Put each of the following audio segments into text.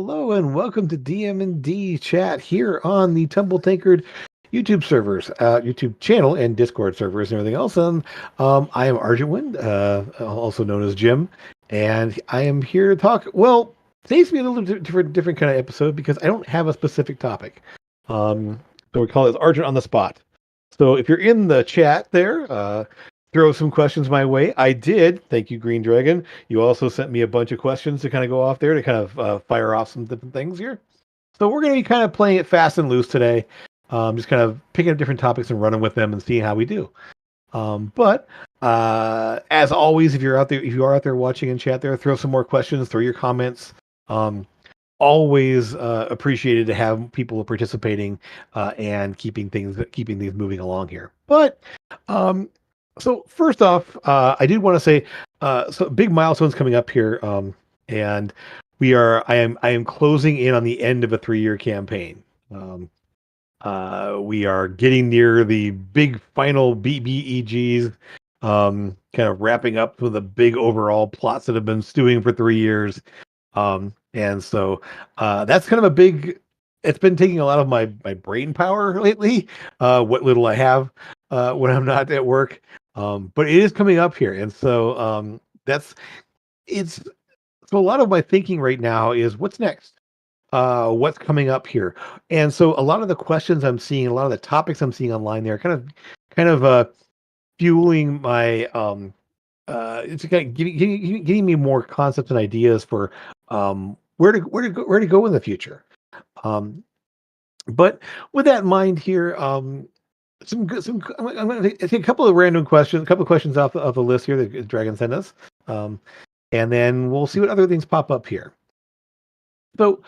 Hello and welcome to DM&D chat here on the Temple Tankard YouTube servers, YouTube channel and Discord servers and everything else. I am Argent, also known as Jim, and I am here to talk. Well, today's gonna be a little different kind of episode because I don't have a specific topic. So we call it Argent on the spot. So if you're in the chat there, throw some questions my way. I did. Thank you, Green Dragon. You also sent me a bunch of questions to kind of go off there to kind of fire off some different things here. So we're going to be kind of playing it fast and loose today. Just kind of picking up different topics and running with them and seeing how we do. But as always, if you are out there watching in chat there, throw some more questions, throw your comments. Always appreciated to have people participating and keeping things moving along here. But so first off, I did want to say, so big milestones coming up here, and I am closing in on the end of a 3-year campaign. We are getting near the big final BBEGs, kind of wrapping up with the big overall plots that have been stewing for 3 years. And so that's kind of a big. It's been taking a lot of my brain power lately. What little I have when I'm not at work. But it is coming up here, and so it's so a lot of my thinking right now is what's next, what's coming up here, and so a lot of the questions I'm seeing, a lot of the topics I'm seeing online there, kind of fueling my it's kind of giving me more concepts and ideas for where to go in the future. But with that in mind here, I'm going to take a couple of random questions, a couple of questions off of the list here that Dragon sent us, and then we'll see what other things pop up here. So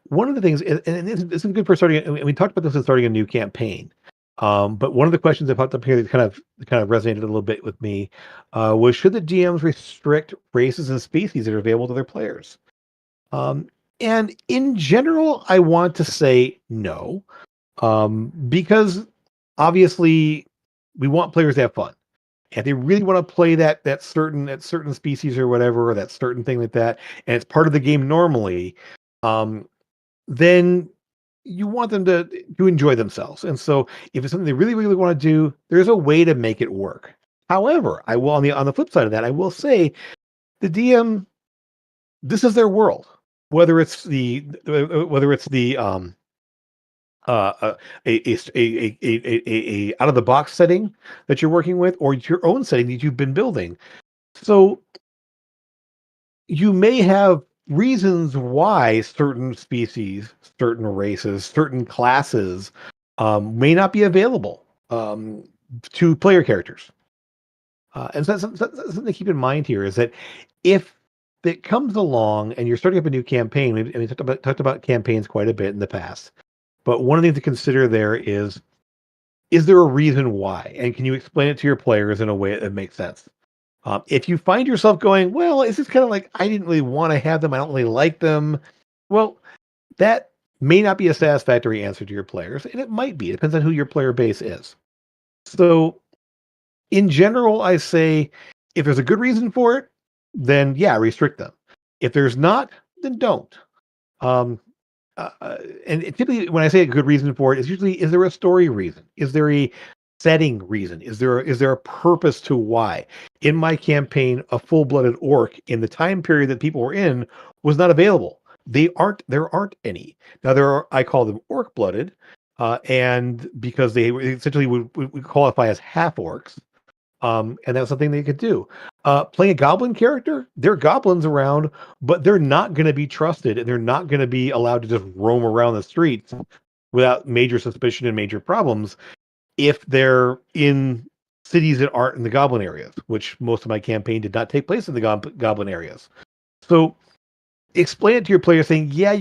one of the things, and this is good for starting, and we talked about this in starting a new campaign. But one of the questions that popped up here that kind of resonated a little bit with me was, should the DMs restrict races and species that are available to their players? And in general, I want to say no, because obviously we want players to have fun. And they really want to play that certain species or whatever, or that certain thing like that, and it's part of the game normally, then you want them to enjoy themselves. And so if it's something they really, really want to do, there's a way to make it work. However, I will on the flip side of that, I will say the DM, this is their world. Whether it's the a out of the box setting that you're working with, or it's your own setting that you've been building. So you may have reasons why certain species, certain races, certain classes may not be available to player characters. And so that's something to keep in mind here is that if it comes along and you're starting up a new campaign, we talked about campaigns quite a bit in the past. But one of the things to consider there is there a reason why? And can you explain it to your players in a way that makes sense? If you find yourself going, well, is this kind of like, I didn't really want to have them, I don't really like them. Well, that may not be a satisfactory answer to your players, and it might be. It depends on who your player base is. So in general, I say if there's a good reason for it, then yeah, restrict them. If there's not, then don't. And typically, when I say a good reason for it, it's usually, is there a story reason? Is there a setting reason? Is there a purpose to why? In my campaign, a full-blooded orc in the time period that people were in was not available. There aren't any. Now I call them orc-blooded, and because they essentially would qualify as half orcs. And that's something they could do. Playing a goblin character, there are goblins around, but they're not going to be trusted, and they're not going to be allowed to just roam around the streets without major suspicion and major problems if they're in cities that aren't in the goblin areas, which most of my campaign did not take place in the goblin areas. So explain it to your players saying, yeah,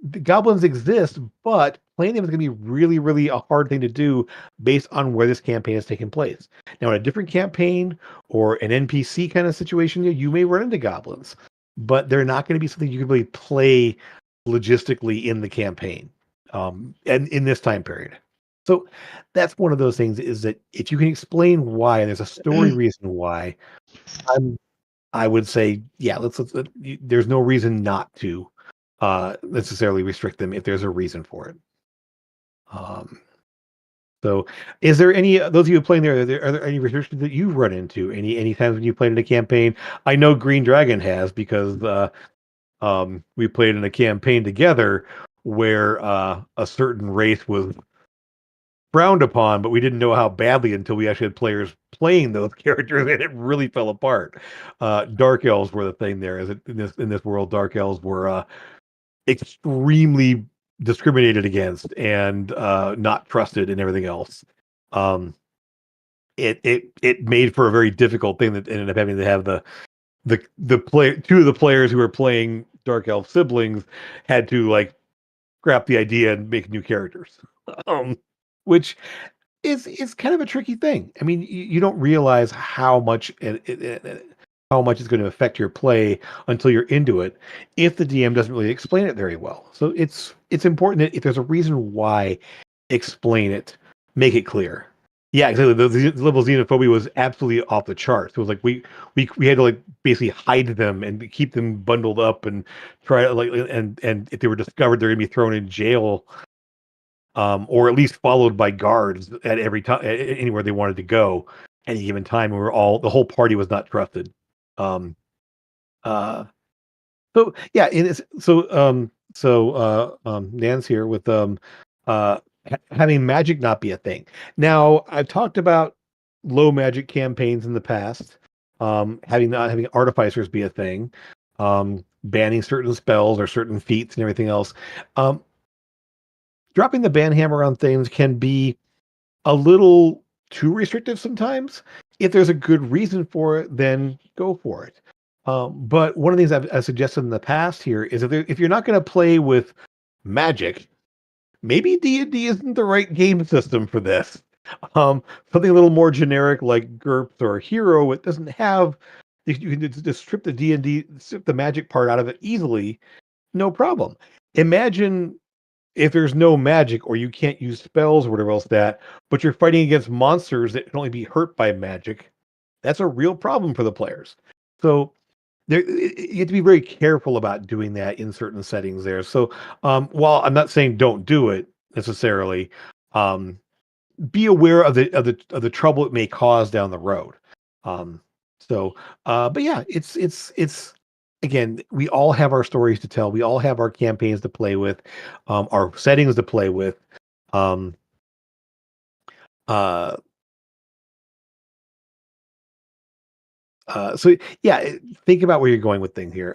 the goblins exist, but playing them is going to be really, really a hard thing to do based on where this campaign has taken place. Now, in a different campaign or an NPC kind of situation, you may run into goblins, but they're not going to be something you can really play logistically in the campaign, and in this time period. So that's one of those things, is that if you can explain why, and there's a story reason why, I would say, yeah, there's no reason not to necessarily restrict them if there's a reason for it. Um, so, is there any those of you playing there? Are there any restrictions that you've run into? Any times when you played in a campaign? I know Green Dragon has because we played in a campaign together where a certain race was frowned upon, but we didn't know how badly until we actually had players playing those characters, and it really fell apart. Dark elves were the thing there. Is it in this world? Dark elves were extremely discriminated against and not trusted and everything else. Um, it made for a very difficult thing that ended up having to have the play two of the players who were playing Dark Elf siblings had to like scrap the idea and make new characters. Um, which is kind of a tricky thing. I mean, you don't realize how much how much it's going to affect your play until you're into it if the DM doesn't really explain it very well. So it's important that if there's a reason why, explain it, make it clear. Yeah, exactly. The level of xenophobia was absolutely off the charts. It was like we had to like basically hide them and keep them bundled up and try to like and if they were discovered, they're gonna be thrown in jail, or at least followed by guards at every time anywhere they wanted to go at any given time. We were all the whole party was not trusted. Um, uh, so yeah, Nan's here with having magic not be a thing. Now I've talked about low magic campaigns in the past, having not having artificers be a thing, banning certain spells or certain feats and everything else. Um, Dropping the ban hammer on things can be a little too restrictive sometimes. If there's a good reason for it, then go for it. But one of the things I've suggested in the past here is if you're not going to play with magic, maybe D&D isn't the right game system for this. Something a little more generic like GURPS or Hero, it doesn't have. You can just strip the D&D, strip the magic part out of it easily, no problem. Imagine if there's no magic or you can't use spells or whatever else but you're fighting against monsters that can only be hurt by magic, that's a real problem for the players. So you have to be very careful about doing that in certain settings there. So while I'm not saying don't do it necessarily, um, be aware of the trouble it may cause down the road. Um, but yeah, it's again, we all have our stories to tell. We all have our campaigns to play with, our settings to play with. Um, uh, so yeah, think about where you're going with things here.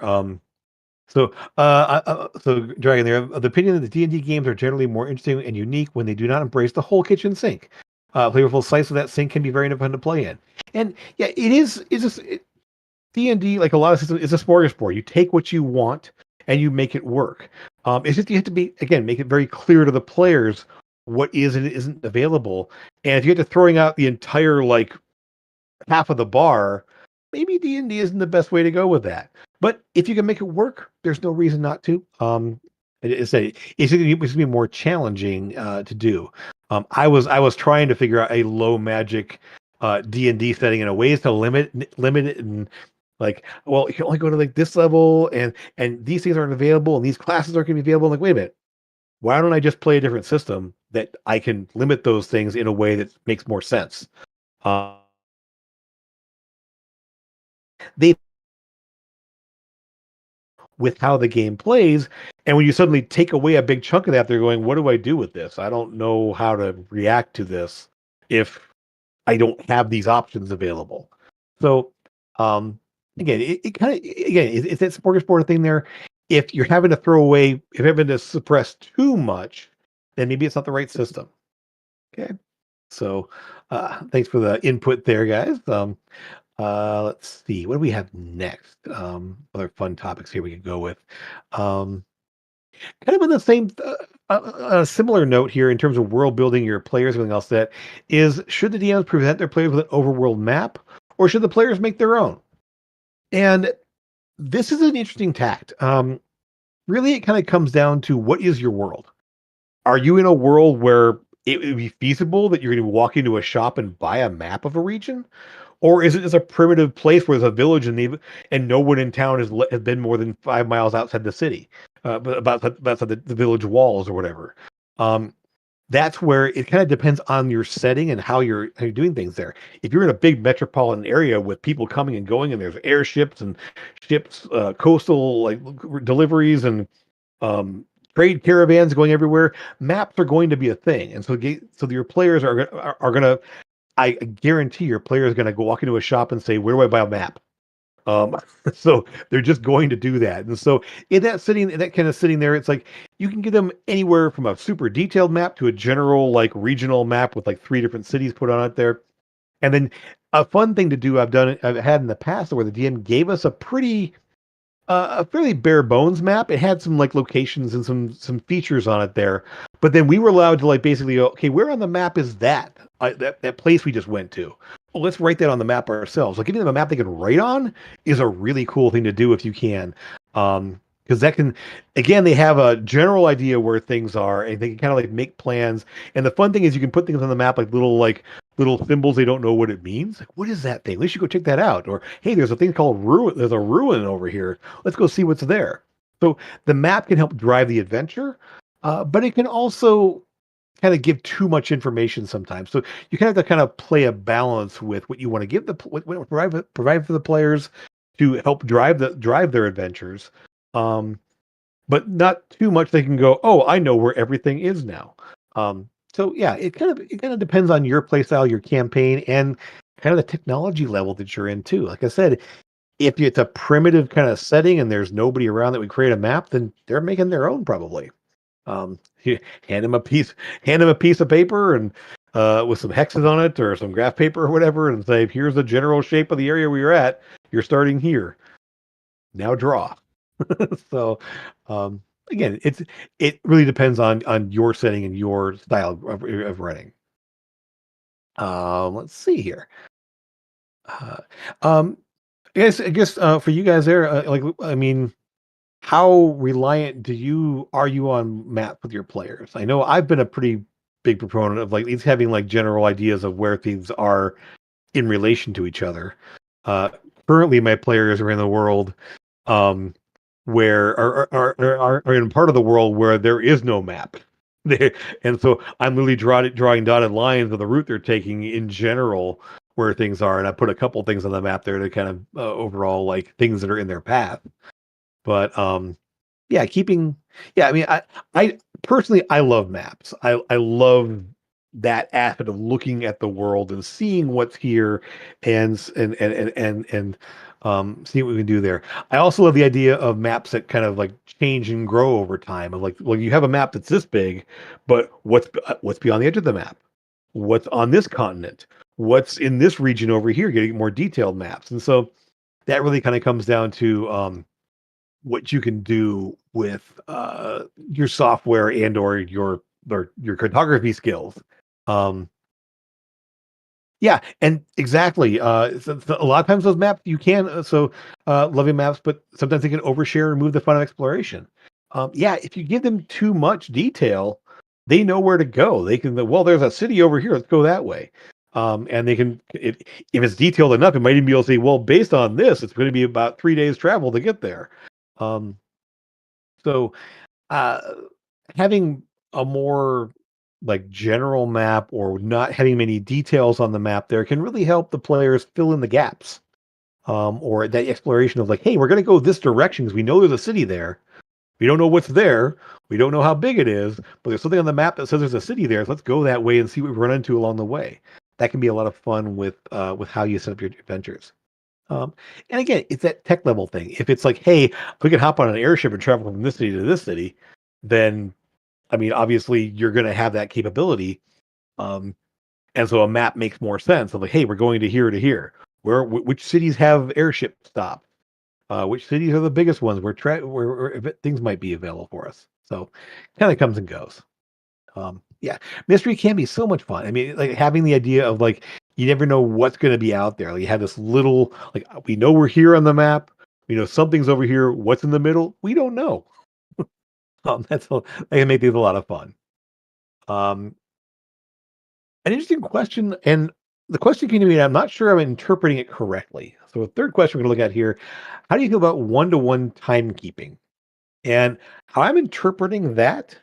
So Dragon, they're of the opinion that the D&D games are generally more interesting and unique when they do not embrace the whole kitchen sink. Flavorful slice of that sink can be very fun to play in. And yeah, it is. It's just D&D, like a lot of systems, is a smorgasbord. You take what you want and you make it work. It's just you have to be again make it very clear to the players what is and isn't available. And if you get to throwing out the entire like half of the bar, maybe D&D isn't the best way to go with that. But if you can make it work, there's no reason not to. It's going to be more challenging to do. I was trying to figure out a low magic D&D setting and ways to limit it and like, well, you can only go to like this level and these things aren't available and these classes aren't going to be available. I'm like, wait a minute, why don't I just play a different system that I can limit those things in a way that makes more sense? Uh, they with how the game plays. And when you suddenly take away a big chunk of that, they're going, what do I do with this? I don't know how to react to this if I don't have these options available. So, again, it kind of, again, it's that smorgasbord thing there. If you're having to throw away, if you're having to suppress too much, then maybe it's not the right system. Okay. So, thanks for the input there, guys. Let's see. What do we have next? Other fun topics here we could go with. Um, Kind of on the same, a similar note here in terms of world building your players, everything else that is, should the DMs present their players with an overworld map or should the players make their own? And this is an interesting tact. Really, it kind of comes down to what is your world? Are you in a world where it would be feasible that you're going to walk into a shop and buy a map of a region? Or is it just a primitive place where there's a village and no one in town has been more than 5 miles outside the city, but about the village walls or whatever. Um, that's where it kind of depends on your setting and how you're doing things there. If you're in a big metropolitan area with people coming and going, and there's airships and ships, coastal like deliveries and um, trade caravans going everywhere, maps are going to be a thing, and so your players are going to. I guarantee your player is going to go walk into a shop and say, "Where do I buy a map?" Um, so they're just going to do that. And so in that kind of sitting there, it's like you can get them anywhere from a super detailed map to a general like regional map with like three different cities put on it there. And then a fun thing to do I've had in the past where the DM gave us a fairly bare bones map. It had some like locations and some features on it there, but then we were allowed to like basically go, okay, where on the map is that place we just went to? Well, let's write that on the map ourselves. Like giving them a map they can write on is a really cool thing to do if you can. Because that can, again, they have a general idea where things are, and they can kind of like make plans. And the fun thing is, you can put things on the map like little symbols. They don't know what it means. Like, what is that thing? We should go check that out. Or hey, there's a thing called ruin. There's a ruin over here. Let's go see what's there. So the map can help drive the adventure, but it can also kind of give too much information sometimes. So you kind of have to kind of play a balance with what you want to give provide for the players to help drive their adventures. Um, but not too much they can go, oh, I know where everything is now. So yeah, it kind of depends on your play style, your campaign, and kind of the technology level that you're in too. Like I said, if it's a primitive kind of setting and there's nobody around that would create a map, then they're making their own probably. You hand him a piece of paper and with some hexes on it or some graph paper or whatever, and say, "Here's the general shape of the area we are at. You're starting here. Now draw." So, um, again, it really depends on your setting and your style of writing. Let's see here. Uh, um, I guess for you guys there, like I mean, how reliant are you on map with your players? I know I've been a pretty big proponent of like at least having like general ideas of where things are in relation to each other. Uh, Currently, my players are in the world um, where are in part of the world where there is no map. There, and so I'm literally drawing dotted lines of the route they're taking in general where things are, and I put a couple things on the map there to kind of overall like things that are in their path. But yeah, I mean, I personally, I love maps. I love that aspect of looking at the world and seeing what's here and seeing what we can do there. I also love the idea of maps that kind of like change and grow over time. Of like, well, you have a map that's this big, but what's beyond the edge of the map? What's on this continent? What's in this region over here? Getting more detailed maps, and so that really kind of comes down to what you can do with your software and or your cartography skills. Um, yeah, and exactly. So a lot of times those maps you can loving maps, but sometimes they can overshare and remove the fun of exploration. Yeah, if you give them too much detail, they know where to go. They can well, there's a city over here. Let's go that way. And they can if it's detailed enough, it might even be able to say, well, based on this, it's going to be about 3 days travel to get there. Um, so uh, having a more like general map or not having many details on the map there can really help the players fill in the gaps. Or that exploration of like, hey, we're going to go this direction because we know there's a city there. We don't know what's there. We don't know how big it is, but there's something on the map that says there's a city there. So let's go that way and see what we run into along the way. That can be a lot of fun with how you set up your adventures. Um, and again, it's that tech level thing. If it's like, hey, if we can hop on an airship and travel from this city to this city, then I mean, obviously you're going to have that capability. Um, and so a map makes more sense. Of like, hey, we're going to here to here. Which cities have airship stops? Which cities are the biggest ones where things might be available for us? So, kind of comes and goes. Yeah, mystery can be so much fun. I mean, like having the idea of like you never know what's going to be out there. Like you have this little like we know we're here on the map. We know something's over here. What's in the middle? We don't know. That can make these a lot of fun. Um, an interesting question, and the question came to me, and I'm not sure I'm interpreting it correctly. So, a third question we're going to look at here: how do you feel about one-to-one timekeeping? And how I'm interpreting that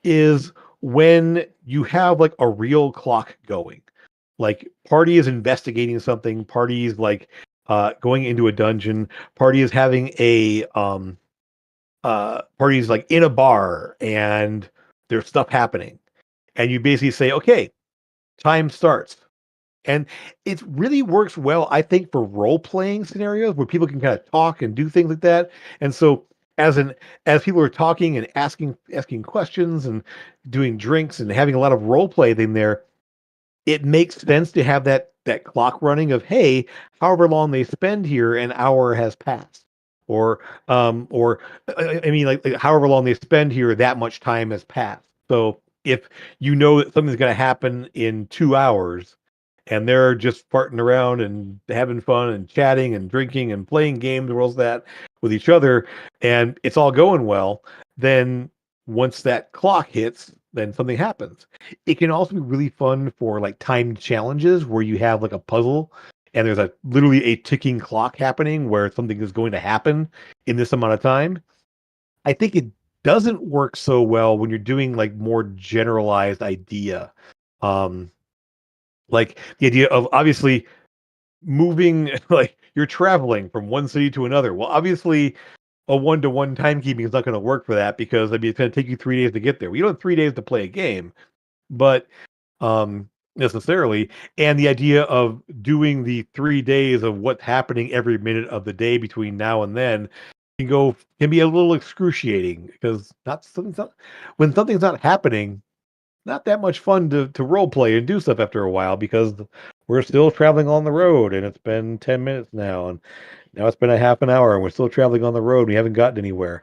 is when you have like a real clock going, like party is investigating something, party is like going into a dungeon, party is having a party's like in a bar and there's stuff happening, and you basically say, okay, time starts. And it really works well, I think, for role playing scenarios where people can kind of talk and do things like that. And so as an as people are talking and asking questions and doing drinks and having a lot of role play in there, it makes sense to have that clock running of, hey, however long they spend here, an hour has passed. Or I mean, like however long they spend here, that much time has passed. So if you know that something's going to happen in 2 hours, and they're just farting around and having fun and chatting and drinking and playing games, worlds that with each other, and it's all going well, then once that clock hits, then something happens. It can also be really fun for like timed challenges where you have like a puzzle and there's a literally a ticking clock happening where something is going to happen in this amount of time. I think it doesn't work so well when you're doing like more generalized idea. Um, like the idea of obviously moving, like you're traveling from one city to another. Well, obviously a one-to-one timekeeping is not going to work for that because I mean it's going to take you 3 days to get there. We don't have 3 days to play a game, but necessarily. And the idea of doing the 3 days of what's happening every minute of the day between now and then can be a little excruciating because not something's not when something's not happening, not that much fun to role play and do stuff after a while because we're still traveling on the road and it's been 10 minutes now and now it's been a half an hour and we're still traveling on the road. We haven't gotten anywhere.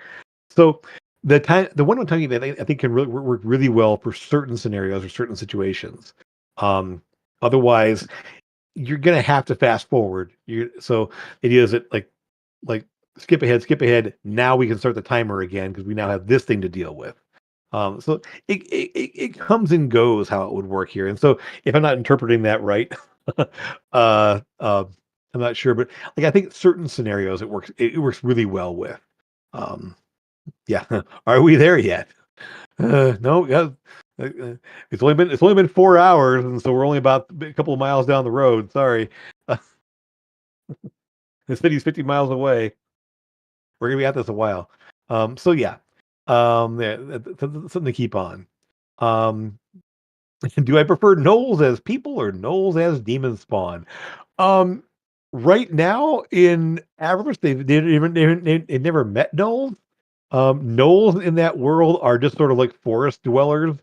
So the one time that I think can really work really well for certain scenarios or certain situations. Otherwise, you're gonna have to fast forward. So the idea is that like skip ahead, skip ahead. Now we can start the timer again because we now have this thing to deal with. So it comes and goes how it would work here. And so if I'm not interpreting that right, uh, I'm not sure, but like I think certain scenarios it works really well with. Um, yeah, are we there yet? No, yeah. It's only been 4 hours, and so we're only about a couple of miles down the road. Sorry, the city's 50 miles away. We're gonna be at this a while. So yeah, yeah, something to keep on. Um, do I prefer gnolls as people or gnolls as demon spawn? Um, right now in Avernus, they've never met gnolls. Gnolls in that world are just sort of like forest dwellers,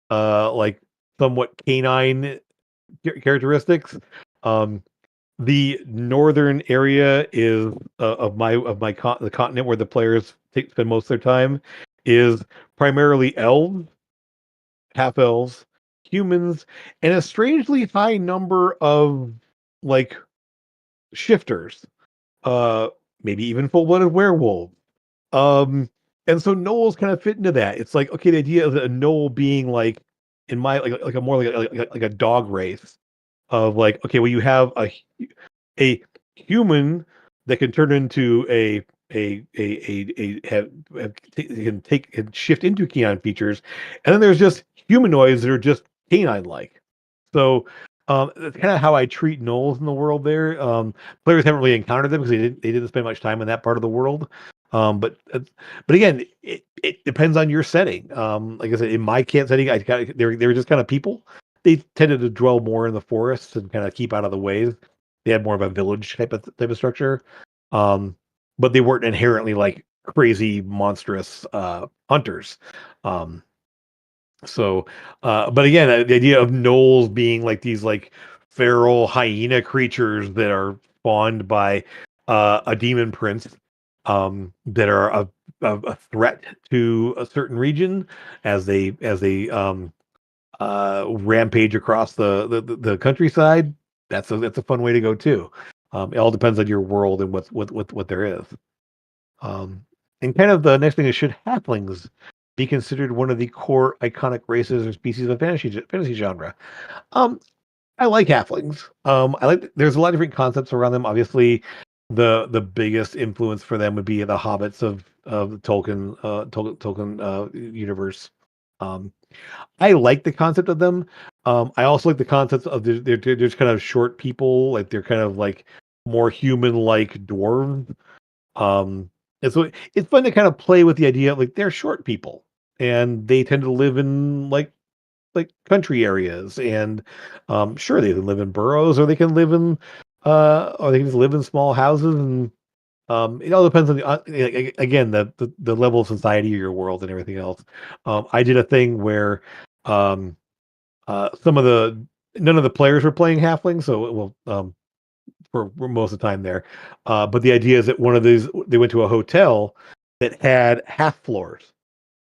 like somewhat canine characteristics. Um, the northern area is the continent where the players spend most of their time is primarily elves, half elves, humans, and a strangely high number of like shifters, uh, maybe even full-blooded werewolves. Um, and so gnolls kind of fit into that. It's like, okay, the idea of a gnoll being like in my like a more like a dog race of like, okay, well you have a human that can turn into can take and shift into canine features, and then there's just humanoids that are just canine like. So that's kind of how I treat gnolls in the world. There, players haven't really encountered them because they didn't spend much time in that part of the world. But again, it depends on your setting. Like I said, in my camp setting, they were just kind of people. They tended to dwell more in the forests and kind of keep out of the ways. They had more of a village type of structure, um, but they weren't inherently like crazy monstrous hunters. Um, but again, the idea of gnolls being like these like feral hyena creatures that are spawned by a demon prince, that are a threat to a certain region as they rampage across the countryside. That's a fun way to go too. It all depends on your world and what there is. And kind of the next thing is, should halflings be considered one of the core iconic races or species of fantasy genre? Um, I like halflings. I like there's a lot of different concepts around them. Obviously, the biggest influence for them would be the hobbits of the Tolkien universe. Um, I like the concept of them. I also like the concept of they're just kind of short people, like they're kind of like more human-like dwarves. And so it's fun to kind of play with the idea of like they're short people and they tend to live in like country areas and sure they can live in burrows or they can live in or they can just live in small houses and it all depends on the again the level of society of your world and everything else. I did a thing where um some of the none of the players were playing halfling so well for most of the time there. But the idea is that one of these they went to a hotel that had half floors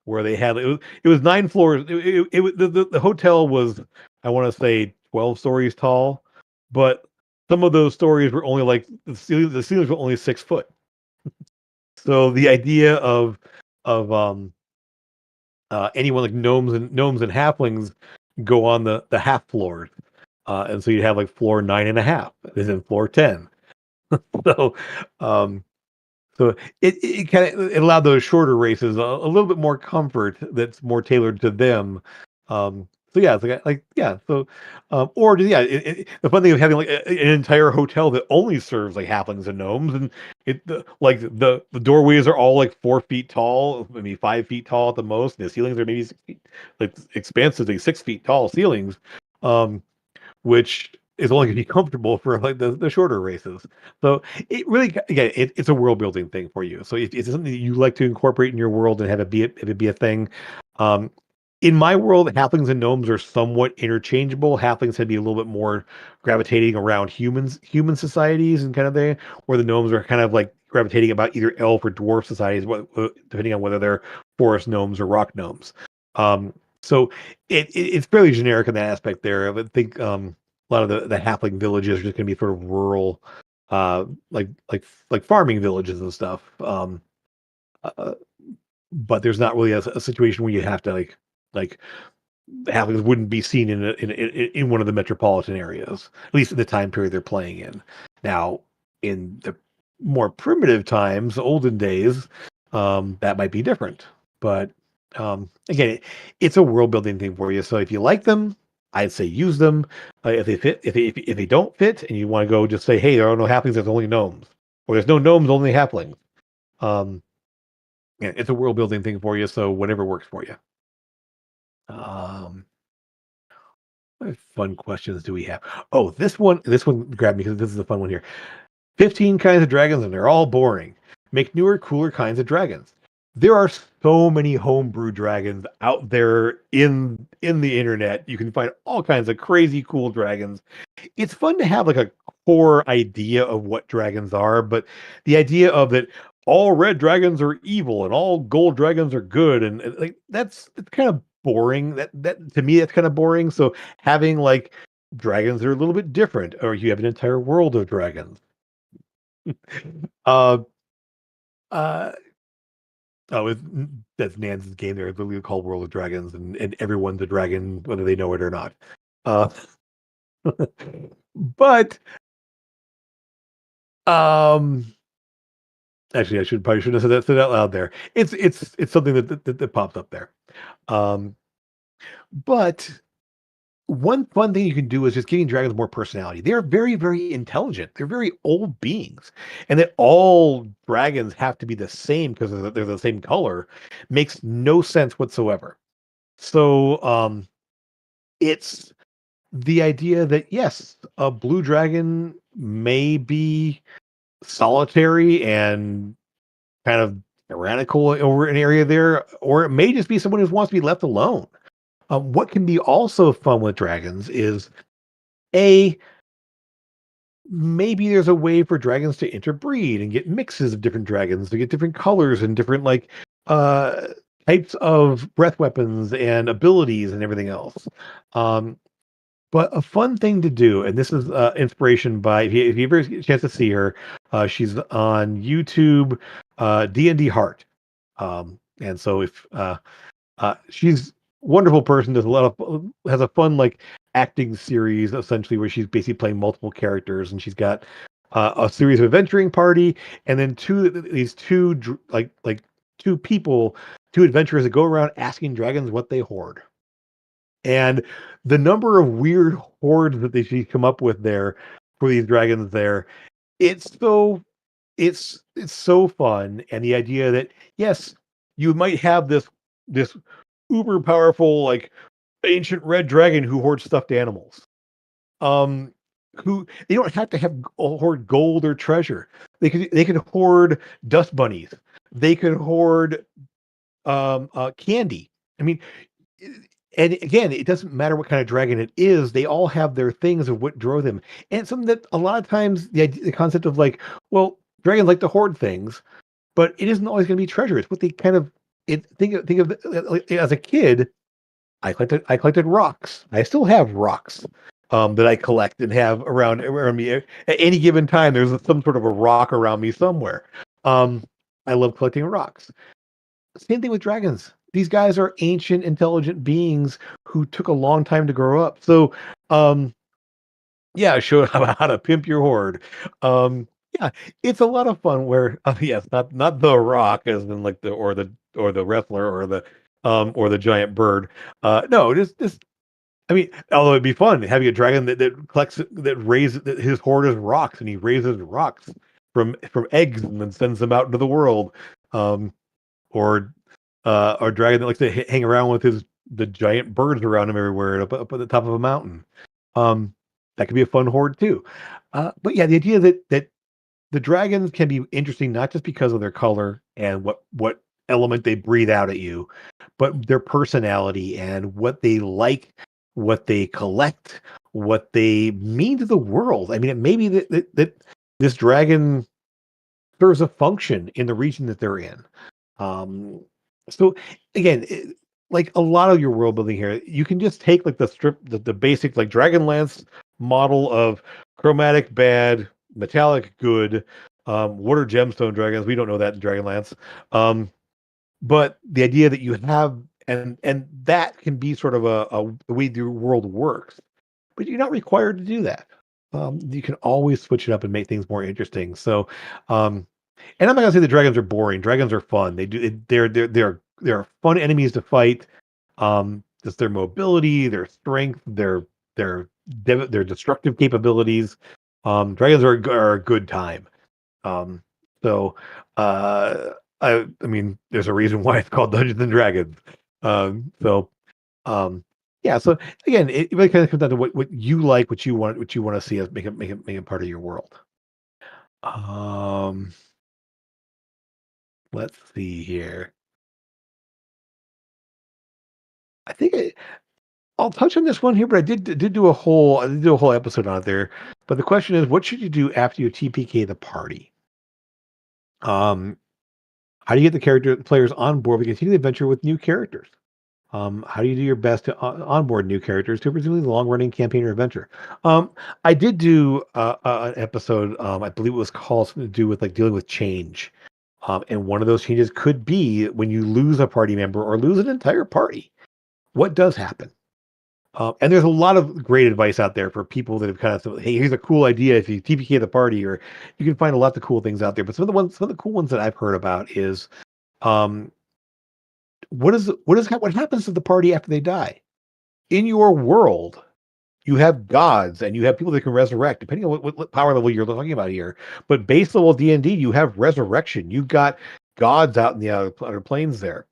where they had it was 9 floors. The hotel was I want to say 12 stories tall, but some of those stories were only like the ceilings were only 6 foot. So the idea of anyone like gnomes and halflings go on the half floors. And so you have like floor 9.5, and then floor 10. So um So it kind of it allowed those shorter races a little bit more comfort that's more tailored to them. So yeah, it's like yeah. So or yeah, the fun thing of having like an entire hotel that only serves like halflings and gnomes, and like the doorways are all like 4 feet tall, maybe 5 feet tall at the most. And the ceilings are maybe 6 feet, like expansively 6 feet tall ceilings. Um, which is only going to be comfortable for like the shorter races. So it really, again, it's a world building thing for you. So if it's something that you like to incorporate in your world and have it be a thing. Um, in my world, halflings and gnomes are somewhat interchangeable. Halflings tend to be a little bit more gravitating around human societies and kind of thing, where the gnomes are kind of like gravitating about either elf or dwarf societies, depending on whether they're forest gnomes or rock gnomes. Um, so it's fairly generic in that aspect there. I would think a lot of the halfling villages are just going to be sort of rural, uh, like farming villages and stuff. Uh, but there's not really a situation where you have to like halflings wouldn't be seen in one of the metropolitan areas, at least in the time period they're playing in. Now, in the more primitive times, olden days, that might be different. But again, it's a world building thing for you. So if you like them, I'd say use them. If they fit, if they don't fit, and you want to go, just say, hey, there are no halflings. There's only gnomes, or there's no gnomes, only halflings. Um, yeah, it's a world building thing for you. So whatever works for you. Um, what fun questions do we have? Oh, this one grabbed me because this is a fun one here. 15 kinds of dragons and they're all boring. Make newer, cooler kinds of dragons. There are so many homebrew dragons out there in the internet. You can find all kinds of crazy cool dragons. It's fun to have like a core idea of what dragons are, but the idea of that all red dragons are evil and all gold dragons are good and like it's kind of boring. That to me that's kind of boring. So having like dragons that are a little bit different, or you have an entire world of dragons. Uh, uh, oh, that's Nan's game. There, it's literally called World of Dragons, and everyone's a dragon, whether they know it or not. Uh, but um, actually, I should probably shouldn't have said that out loud. There, it's something that pops up there. Um, but one fun thing you can do is just giving dragons more personality. They are very, very intelligent. They're very old beings, and that all dragons have to be the same because they're the same color makes no sense whatsoever. So, it's the idea that yes, a blue dragon may be solitary and kind of tyrannical over an area there, or it may just be someone who wants to be left alone. What can be also fun with dragons is a maybe there's a way for dragons to interbreed and get mixes of different dragons to get different colors and different like uh types of breath weapons and abilities and everything else. Um, but a fun thing to do, and this is inspiration by if you ever get a chance to see her, she's on YouTube, D&D Heart. And so if she's wonderful person. Does a lot of has a fun like acting series essentially where she's basically playing multiple characters, and she's got a series of adventuring party, and then these like two people, two adventurers that go around asking dragons what they hoard, and the number of weird hoards that they she come up with there for these dragons there, it's so it's so fun, and the idea that yes, you might have this uber powerful like ancient red dragon who hoards stuffed animals. Um, who they don't have to have hoard gold or treasure. They could hoard dust bunnies. They could hoard candy. I mean, and again, it doesn't matter what kind of dragon it is. They all have their things of what drove them, and it's something that a lot of times the concept of like, well, dragons like to hoard things, but it isn't always going to be treasure. It's what they kind of think of like, as a kid. I collected rocks. I still have rocks that I collect and have around me at any given time. There's some sort of a rock around me somewhere. Um, I love collecting rocks. Same thing with dragons. These guys are ancient, intelligent beings who took a long time to grow up. So, um, yeah, show how to pimp your hoard. Yeah, it's a lot of fun. Where yes, not the rock, as in like the wrestler or the giant bird. No, just I mean, although it'd be fun having a dragon that collects that raises that his hoard is rocks, and he raises rocks from eggs and then sends them out into the world. Um, or or dragon that likes to hang around with his the giant birds around him everywhere up at the top of a mountain. Um, that could be a fun horde too. But yeah, the idea that the dragons can be interesting not just because of their color and what element they breathe out at you, but their personality and what they like, what they collect, what they mean to the world. I mean, it may be that this dragon serves a function in the region that they're in. Um, so again, like a lot of your world building here, you can just take like the basic like Dragonlance model of chromatic bad, metallic good, water gemstone dragons. We don't know that in Dragonlance. But the idea that you have and that can be sort of a the way the world works, but you're not required to do that. You can always switch it up and make things more interesting. So, um, and I'm not gonna say the dragons are boring. Dragons are fun. They're fun enemies to fight. Just their mobility, their strength, their destructive capabilities. Dragons are a good time. Um, so uh, I mean, there's a reason why it's called Dungeons and Dragons. So um, yeah. So again, it really kind of comes down to what you like, what you want to see as make it part of your world. Um, let's see here. I think I'll touch on this one here, but I did do a whole episode on it there. But the question is, what should you do after you TPK the party? Um, how do you get the character players on board to continue the adventure with new characters? How do you do your best to onboard new characters to presumably the long running campaign or adventure? Um, I did do an episode, I believe it was called something to do with like dealing with change. And one of those changes could be when you lose a party member or lose an entire party. What does happen? And there's a lot of great advice out there for people that have kind of said, hey, here's a cool idea if you TPK the party, or you can find a lot of cool things out there. But some of the cool ones that I've heard about is um, what happens to the party after they die? In your world, you have gods and you have people that can resurrect, depending on what power level you're talking about here. But base level D&D, you have resurrection. You've got gods out in the outer planes there.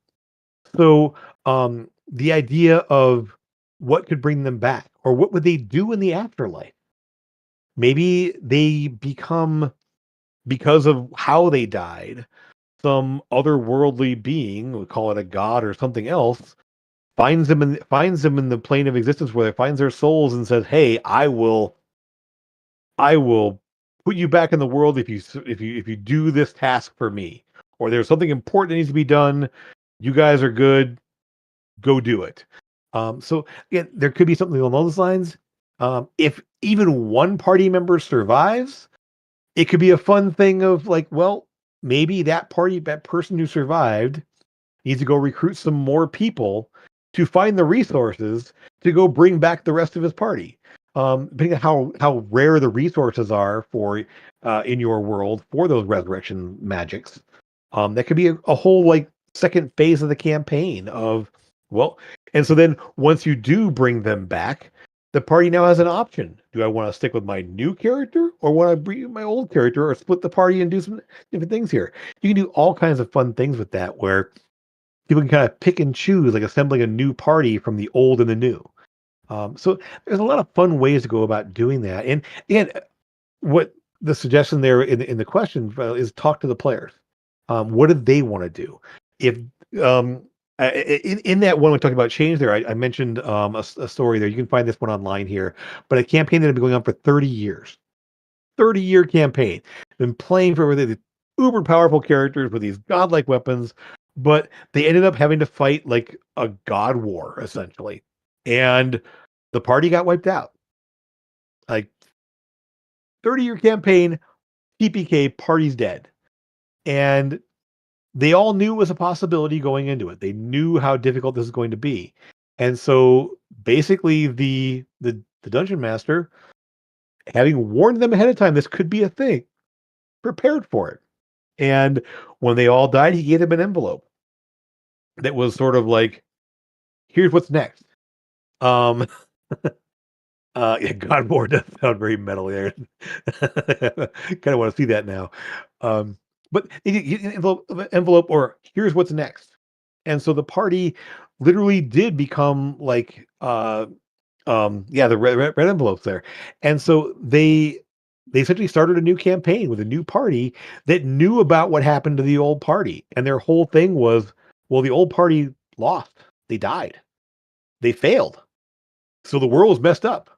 So the idea of what could bring them back, or what would they do in the afterlife? Maybe they become, because of how they died, some otherworldly being, we call it a god or something else, finds them in the plane of existence where they finds their souls and says, "Hey, I will put you back in the world if you do this task for me, or there's something important that needs to be done. You guys are good. Go do it." So again, there could be something along those lines. If even one party member survives, it could be a fun thing of like, well, maybe that person who survived needs to go recruit some more people to find the resources to go bring back the rest of his party. Depending on how rare the resources are for in your world for those resurrection magics, that could be a whole like second phase of the campaign of well, and so then once you do bring them back, the party now has an option. Do I want to stick with my new character or want to bring my old character or split the party and do some different things here? You can do all kinds of fun things with that where people can kind of pick and choose, like assembling a new party from the old and the new. So there's a lot of fun ways to go about doing that. And again, what the suggestion there in the question is talk to the players. What do they want to do? If um, in that one we talked about change there, I mentioned a story there. You can find this one online here, but a campaign that had been going on for 30 years, 30-year campaign. Been playing for these uber powerful characters with these godlike weapons, but they ended up having to fight like a god war essentially, and the party got wiped out. Like 30-year campaign, TPK, party's dead. And they all knew it was a possibility going into it. They knew how difficult this is going to be. And so basically the dungeon master, having warned them ahead of time this could be a thing, prepared for it. And when they all died, he gave them an envelope that was sort of like, here's what's next. Um yeah, God War does sound very metal there. Kind of want to see that now. Um, but you get an envelope or here's what's next. And so the party literally did become like yeah, the red envelopes there. And so they essentially started a new campaign with a new party that knew about what happened to the old party. And their whole thing was, well, the old party lost. They died. They failed. So the world was messed up.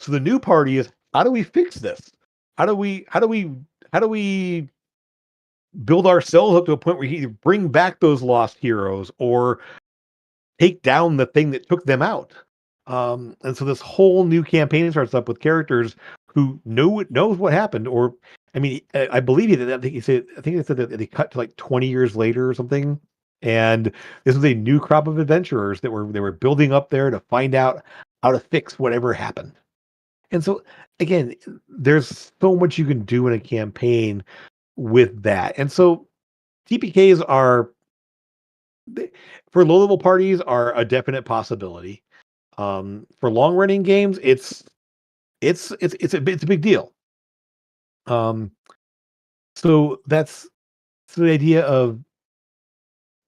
So the new party is how do we fix this? How do we build ourselves up to a point where we either bring back those lost heroes or take down the thing that took them out? And so this whole new campaign starts up with characters who knows what happened, or I mean, I believe he did. I think he said that they cut to like 20 years later or something. And this was a new crop of adventurers that were building up there to find out how to fix whatever happened. And so again, there's so much you can do in a campaign with that. And so TPKs are for low level parties are a definite possibility. For long running games, it's a big deal. Um, so that's so the idea of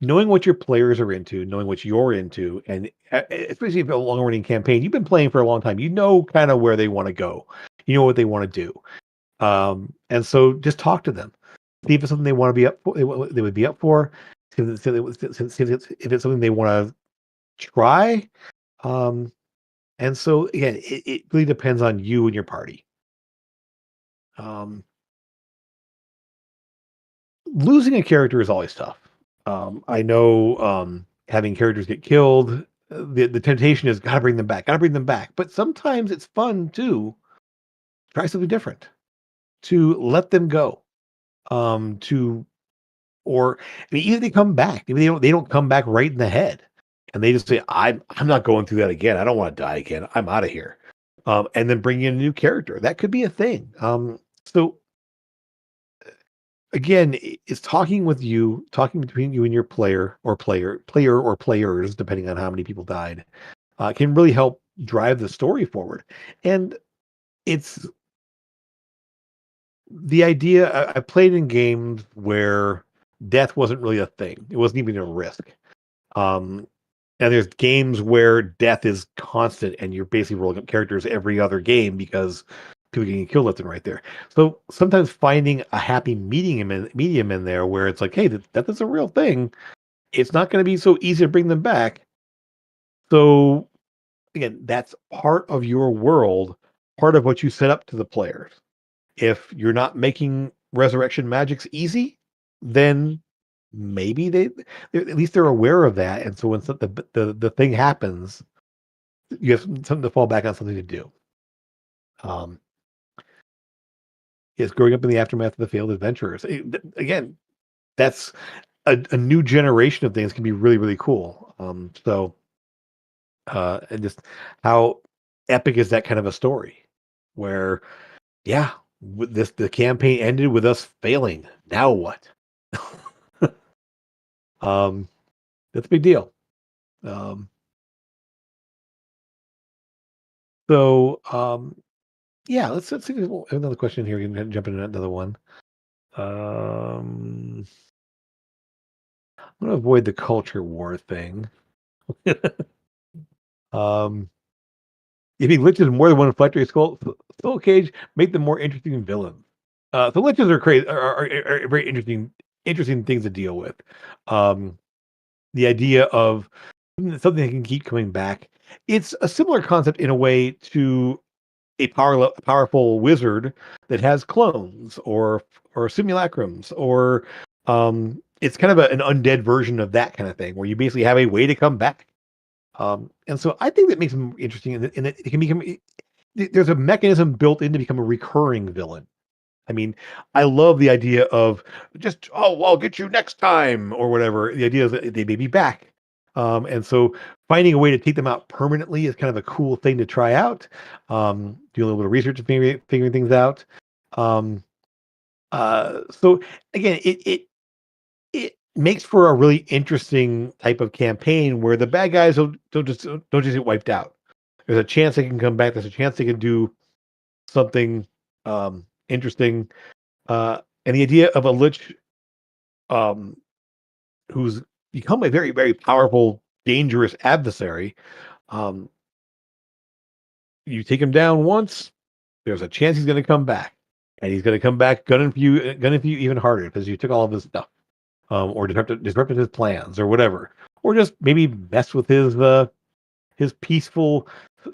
knowing what your players are into, knowing what you're into, and especially if a long running campaign, you've been playing for a long time, you know kind of where they want to go, you know what they want to do. And so just talk to them. See if it's something they want to be up for, they would be up for. If it's something they want to try. Um, and so again, it really depends on you and your party. Um, Losing a character is always tough. I know having characters get killed, the temptation is gotta bring them back, gotta bring them back. But sometimes it's fun to try something different, to let them go. To or I mean, even if they come back, maybe they don't come back right in the head, and they just say, I'm not going through that again. I don't want to die again. I'm out of here. And then bring in a new character. That could be a thing. So again, it's talking with you, talking between you and your player or players, depending on how many people died, can really help drive the story forward. And it's the idea. I played in games where death wasn't really a thing; it wasn't even a risk. Um, and there's games where death is constant, and you're basically rolling up characters every other game because people getting killed left and right there. So sometimes finding a happy medium in there where it's like, hey, that is a real thing. It's not going to be so easy to bring them back. So again, that's part of your world, part of what you set up to the players. If you're not making resurrection magics easy, then maybe at least they're aware of that. And so when the thing happens, you have something to fall back on, something to do. Um, yes, growing up in the aftermath of the failed adventurers. Again, that's a new generation of things can be really, really cool. So And just how epic is that kind of a story where, yeah, the campaign ended with us failing. Now what? um, that's a big deal. Um, so yeah, let's see another question here. We can jump into another one. I'm gonna avoid the culture war thing. um, if he glitches more than one factory skull cage, make them more interesting villains. So glitches are crazy, are very interesting things to deal with. Um, the idea of something that can keep coming back. It's a similar concept in a way to powerful wizard that has clones or simulacrums or it's kind of an undead version of that kind of thing where you basically have a way to come back. And so I think that makes them interesting in that it can become there's a mechanism built in to become a recurring villain. I mean, I love the idea of just, oh, well, I'll get you next time or whatever. The idea is that they may be back. And so finding a way to take them out permanently is kind of a cool thing to try out. Do a little bit of research and figuring things out. Um, so again, it makes for a really interesting type of campaign where the bad guys don't just get wiped out. There's a chance they can come back. There's a chance they can do something interesting. And the idea of a lich um, who's become a very, very powerful, dangerous adversary. Um, you take him down once, there's a chance he's going to come back, and he's going to come back gunning for you even harder because you took all of his stuff, or disrupted his plans, or whatever, or just maybe mess with his peaceful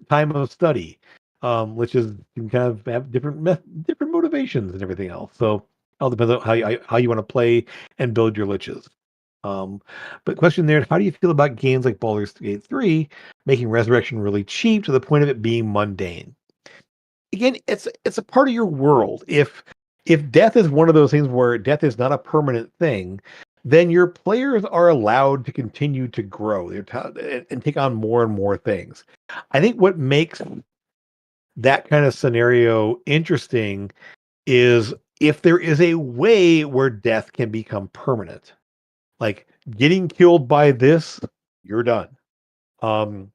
time of study, which is can kind of have different motivations and everything else. So it all depends on how you want to play and build your liches. Um, but question there, how do you feel about games like Baldur's Gate 3 making resurrection really cheap to the point of it being mundane? Again, it's a part of your world. If death is one of those things where death is not a permanent thing, then your players are allowed to continue to grow and take on more and more things. I think what makes that kind of scenario interesting is if there is a way where death can become permanent. Like getting killed by this, you're done. Um,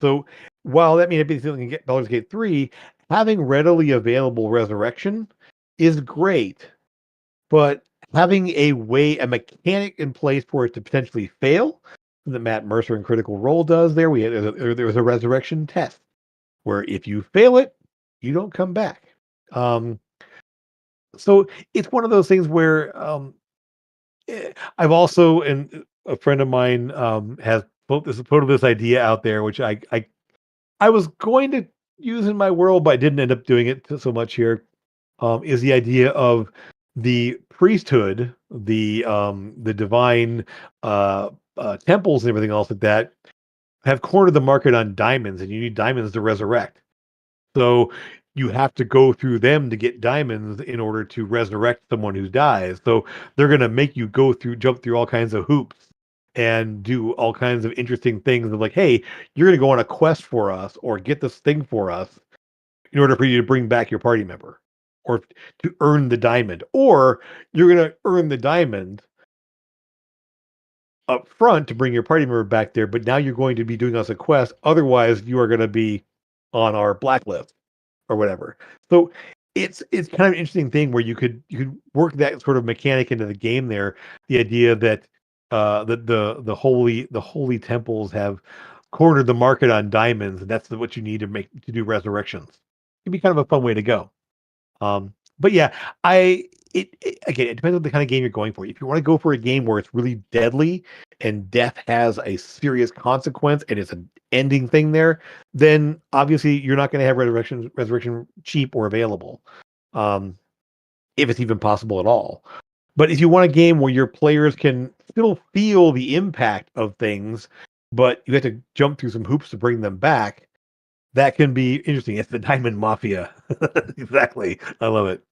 so while that may not be something you get Baldur's Gate 3, having readily available resurrection is great, but having a mechanic in place for it to potentially fail, that Matt Mercer in Critical Role does there. There was a resurrection test where if you fail it, you don't come back. Um, so it's one of those things where I've also and a friend of mine has put this idea out there, which I was going to use in my world, but I didn't end up doing it so much here. Is the idea of the priesthood, the divine temples and everything else like that have cornered the market on diamonds, and you need diamonds to resurrect. So you have to go through them to get diamonds in order to resurrect someone who dies. So they're going to make you jump through all kinds of hoops and do all kinds of interesting things. Of like, hey, you're going to go on a quest for us or get this thing for us in order for you to bring back your party member or to earn the diamond. Or you're going to earn the diamond up front to bring your party member back there. But now you're going to be doing us a quest. Otherwise, you are going to be on our blacklist or whatever. So it's kind of an interesting thing where you could work that sort of mechanic into the game there. The idea that the holy temples have cornered the market on diamonds, and that's what you need to do resurrections. It'd be kind of a fun way to go. But yeah, again, it depends on the kind of game you're going for. If you want to go for a game where it's really deadly and death has a serious consequence and it's an ending thing there, then obviously you're not going to have resurrection cheap or available, um, if it's even possible at all. But if you want a game where your players can still feel the impact of things, but you have to jump through some hoops to bring them back, that can be interesting. It's the Diamond Mafia. Exactly. I love it.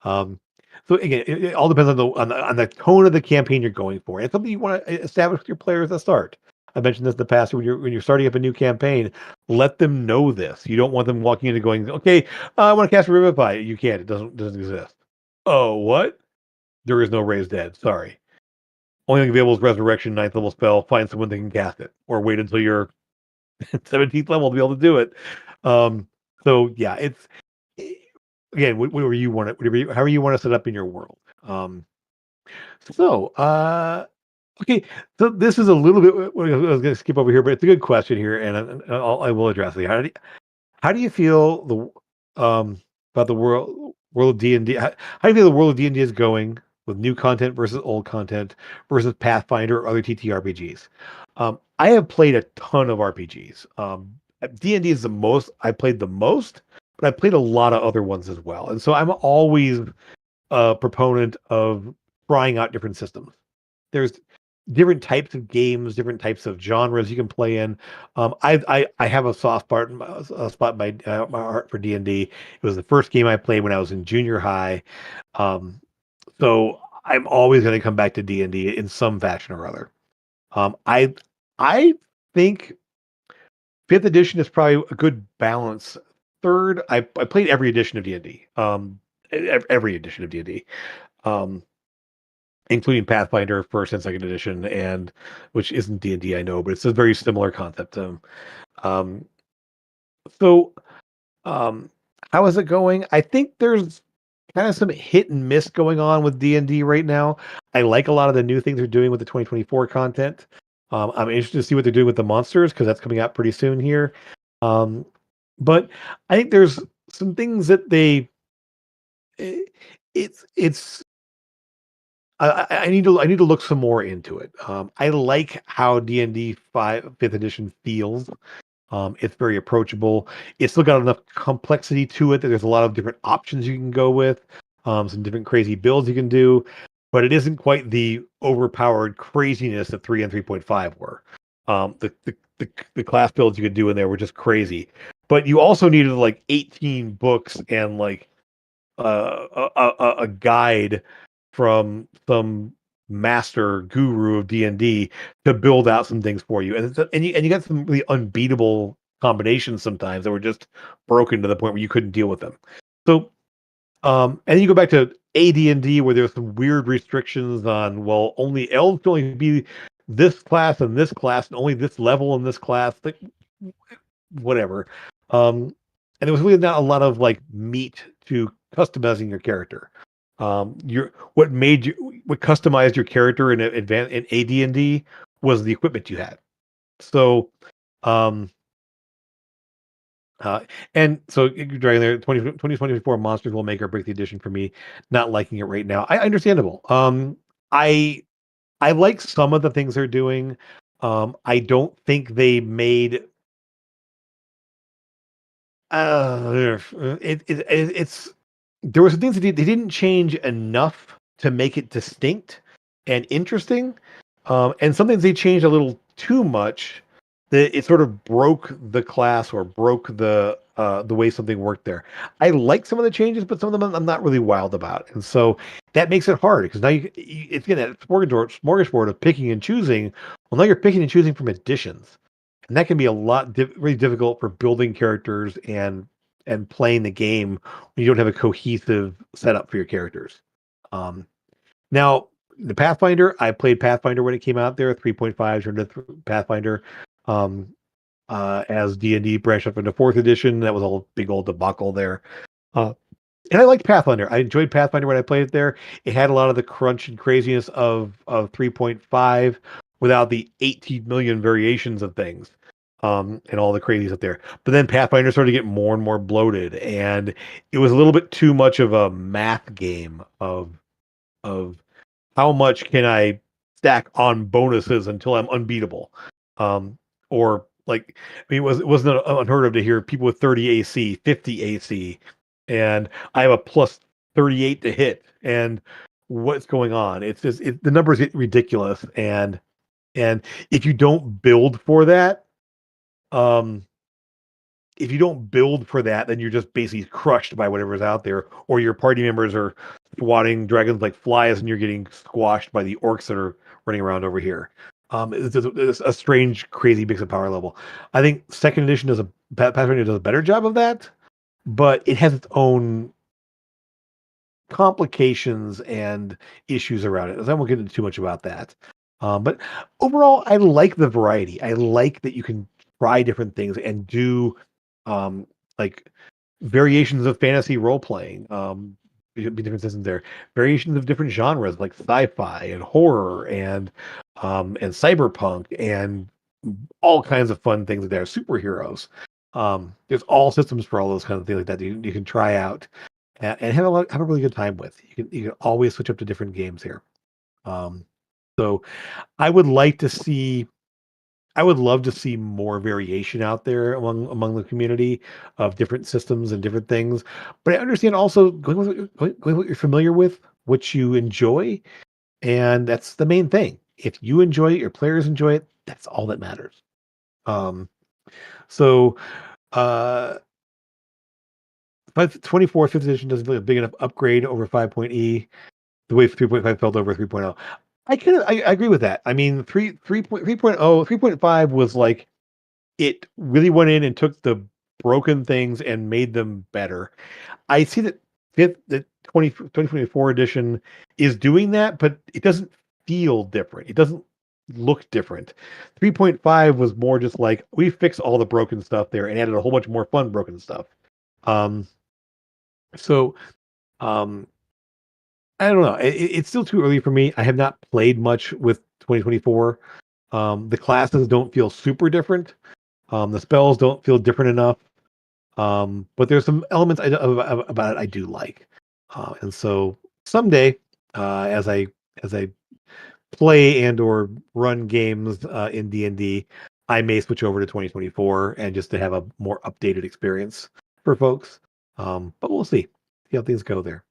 Um, so again, it all depends on the tone of the campaign you're going for. It's something you want to establish with your players at the start. I mentioned this in the past. When you're starting up a new campaign, let them know this. You don't want them walking into going, okay, I want to cast Revivify. You can't. It doesn't exist. Oh, what? There is no raised dead. Sorry. Only thing available is Resurrection, ninth level spell. Find someone that can cast it, or wait until you're 17th level to be able to do it. Um, so yeah, it's eh, again, whatever you want it, however you want to set up in your world. So, okay, so this is a little bit. I was going to skip over here, but it's a good question here, and I will address it. How do you feel about the world of D&D? How do you feel the world of D&D is going with new content versus old content versus Pathfinder or other TTRPGs? I have played a ton of RPGs. D&D is the most I played the most, but I played a lot of other ones as well, and so I'm always a proponent of trying out different systems. There's different types of games, different types of genres you can play in. I have a soft part, a spot in my heart for D&D. It was the first game I played when I was in junior high, um, so I'm always going to come back to D&D in some fashion or other. I think fifth edition is probably a good balance. Third, I played every edition of D&D. Every edition of D&D. Um, Including Pathfinder first and second edition, and which isn't D&D, I know, but it's a very similar concept. Um, so um, how is it going? I think there's kind of some hit and miss going on with D&D right now. I like a lot of the new things they're doing with the 2024 content. I'm interested to see what they're doing with the monsters because that's coming out pretty soon here. Um, but I think there's some things that eh, it's I I need to look some more into it. I like how D&D 5 fifth edition feels. It's very approachable. It's still got enough complexity to it that there's a lot of different options you can go with, some different crazy builds you can do, but it isn't quite the overpowered craziness that 3 and 3.5 were. The class builds you could do in there were just crazy, but you also needed like 18 books and like a guide from some master guru of D&D to build out some things for you. And you got some really unbeatable combinations sometimes that were just broken to the point where you couldn't deal with them. So and then you go back to AD&D where there's some weird restrictions on, well, only elves can only be this class and only this level in this class. Like whatever. And there was really not a lot of like meat to customizing your character. What customized your character in AD&D was the equipment you had. So, um, uh, and so you're dragging there 2024 monsters will make or break the edition for me. Not liking it right now. Understandable. I I like some of the things they're doing. I don't think they made it's there were some things that they didn't change enough to make it distinct and interesting, and some things they changed a little too much that it sort of broke the class or broke the way something worked there. I like some of the changes, but some of them I'm not really wild about, and so that makes it hard because now it's again that smorgasbord of picking and choosing. Well, now you're picking and choosing from additions, and that can be a lot really difficult for building characters and playing the game when you don't have a cohesive setup for your characters. Um, Now, the Pathfinder, I played Pathfinder when it came out there. 3.5 turned into Pathfinder um, as D&D branched up into fourth edition. That was a big old debacle there. Uh, and I liked Pathfinder. I enjoyed Pathfinder when I played it there. It had a lot of the crunch and craziness of 3.5 without the 18 million variations of things and all the crazies up there. But then Pathfinder started to get more and more bloated, and it was a little bit too much of a math game of how much can I stack on bonuses until I'm unbeatable, or like I mean, it wasn't unheard of to hear people with 30 AC, 50 AC, and I have a plus 38 to hit, and what's going on? It's just the numbers get ridiculous, and if you don't build for that, um, if you don't build for that, then you're just basically crushed by whatever's out there, or your party members are swatting dragons like flies, and you're getting squashed by the orcs that are running around over here. It's a strange, crazy mix of power level. I think second edition Pathfinder does a better job of that, but it has its own complications and issues around it. I won't get into too much about that. But overall, I like the variety. I like that you can try different things and do um, like variations of fantasy role playing. Be different systems there. Variations of different genres like sci-fi and horror and cyberpunk and all kinds of fun things there. Superheroes. There's all systems for all those kinds of things like that you can try out and have a really good time with. You can always switch up to different games here. Um, so I would like to see I would love to see more variation out there among the community of different systems and different things. But I understand also going with what you're familiar with, what you enjoy, and that's the main thing. If you enjoy it, your players enjoy it, that's all that matters. Um, so uh 24 fifth edition doesn't feel like a big enough upgrade over 5.e the way 3.5 felt over 3.0. I agree with that. I mean, 3.5 was like it really went in and took the broken things and made them better. I see that the 2024 edition is doing that, but it doesn't feel different. It doesn't look different. 3.5 was more just like we fixed all the broken stuff there and added a whole bunch more fun broken stuff. Um, so um, I don't know. It's still too early for me. I have not played much with 2024. The classes don't feel super different. The spells don't feel different enough. But there's some elements about it I do like. And so someday, as I play and or run games in D&D, I may switch over to 2024 and just to have a more updated experience for folks. But we'll see how things go there.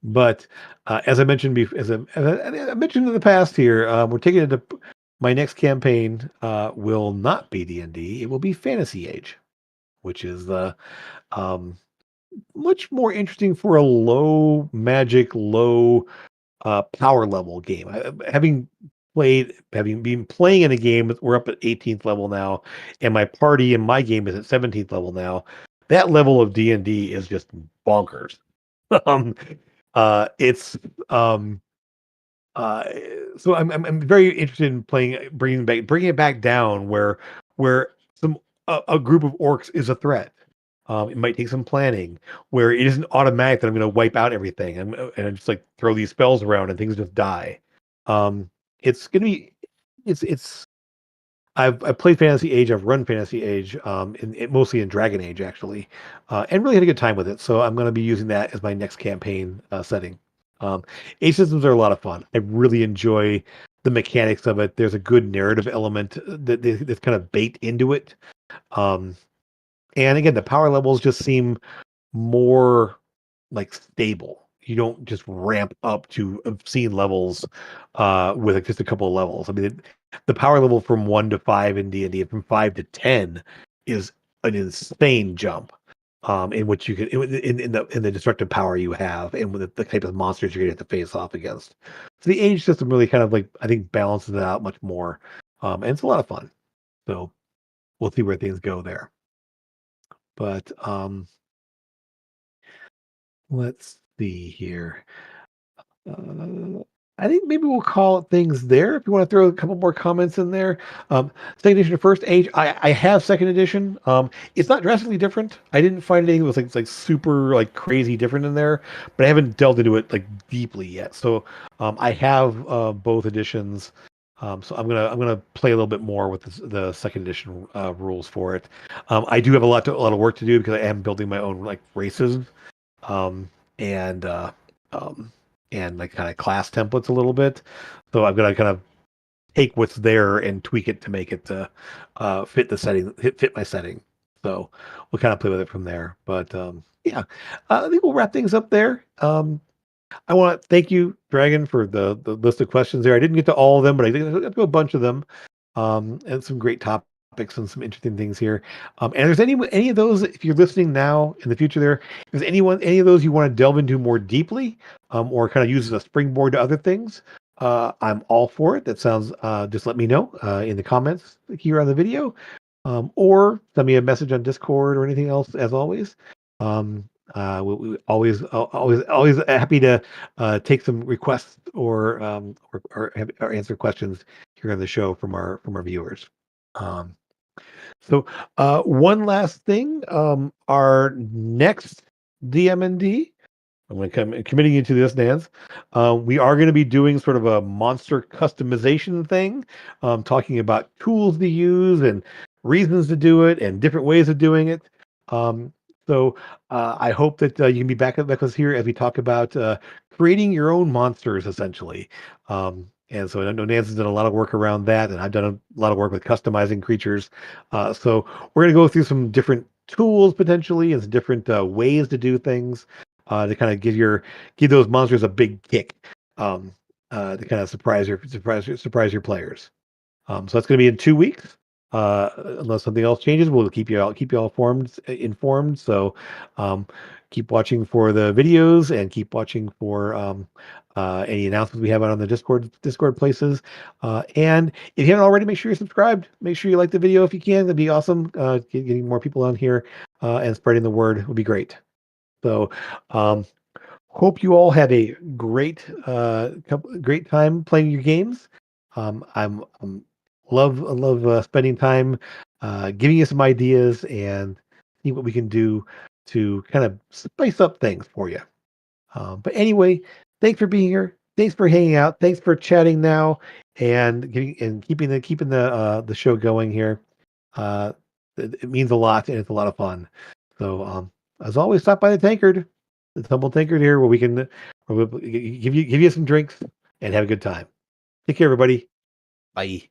But as I mentioned before, as I mentioned in the past here, we're taking it to my next campaign will not be D&D. It will be Fantasy Age, which is um, much more interesting for a low magic, low power level game. Having been playing in a game, we're up at 18th level now, and my party in my game is at 17th level now. That level of D&D is just bonkers. um, it's uh, so I'm very interested in bringing it back down where some a group of orcs is a threat. It might take some planning where it isn't automatic that I'm going to wipe out everything and I just like throw these spells around and things just die. It's going to be it's I've played Fantasy Age. I've run Fantasy Age, mostly in Dragon Age actually, and really had a good time with it. So I'm going to be using that as my next campaign setting. Age systems are a lot of fun. I really enjoy the mechanics of it. There's a good narrative element that's kind of baked into it. Um, and again, the power levels just seem more like stable. You don't just ramp up to obscene levels with like, just a couple of levels. I mean, the power level from 1 to 5 in D&D, from 5 to 10, is an insane jump. In which you can in the destructive power you have, and with the type of monsters you're going to have to face off against. So the age system really kind of like I think balances it out much more, and it's a lot of fun. So we'll see where things go there. But let's see here. Uh, I think maybe we'll call it things there. If you want to throw a couple more comments in there, second edition to first age. I have second edition. It's not drastically different. I didn't find anything that was like super like crazy different in there, but I haven't delved into it like deeply yet. So I have both editions. So I'm gonna play a little bit more with the second edition rules for it. I do have a lot of work to do because I am building my own like races. Um, and um, and like kind of class templates a little bit. So I'm gonna kind of take what's there and tweak it to make it to fit the setting, fit my setting. So we'll kind of play with it from there. But yeah, I think we'll wrap things up there. I want to thank you, Dragon, for the list of questions there. I didn't get to all of them, but I did get to a bunch of them, and some great topics and some interesting things here. And if there's any of those, if you're listening now in the future, if there's any of those you want to delve into more deeply, or kind of use as a springboard to other things, I'm all for it. That sounds, just let me know in the comments here on the video, or send me a message on Discord or anything else. As always, we always, always happy to take some requests or answer questions here on the show from our viewers. Um, so, one last thing, our next DM&D, I'm going to come committing you to this, Nance. We are going to be doing sort of a monster customization thing, talking about tools to use and reasons to do it and different ways of doing it. Um, so I hope that you can be back with us here as we talk about creating your own monsters, essentially. And so I know Nance has done a lot of work around that, and I've done a lot of work with customizing creatures. So we're going to go through some different tools potentially and some different ways to do things to kind of give those monsters a big kick, to kind of surprise your players. So that's going to be in 2 weeks. Unless something else changes, we'll keep you all informed. So um, keep watching for the videos and keep watching for any announcements we have out on the Discord places. And if you haven't already, make sure you're subscribed. Make sure you like the video if you can. That'd be awesome. Getting more people on here and spreading the word would be great. So, um, hope you all have a great time playing your games. I'm love spending time giving you some ideas and see what we can do to kind of spice up things for you. But anyway, thanks for being here. Thanks for hanging out. Thanks for chatting now and keeping the show going here. Uh, it means a lot and it's a lot of fun. So as always, stop by the Tumble Tankard here, where we'll give you some drinks and have a good time. Take care, everybody. Bye.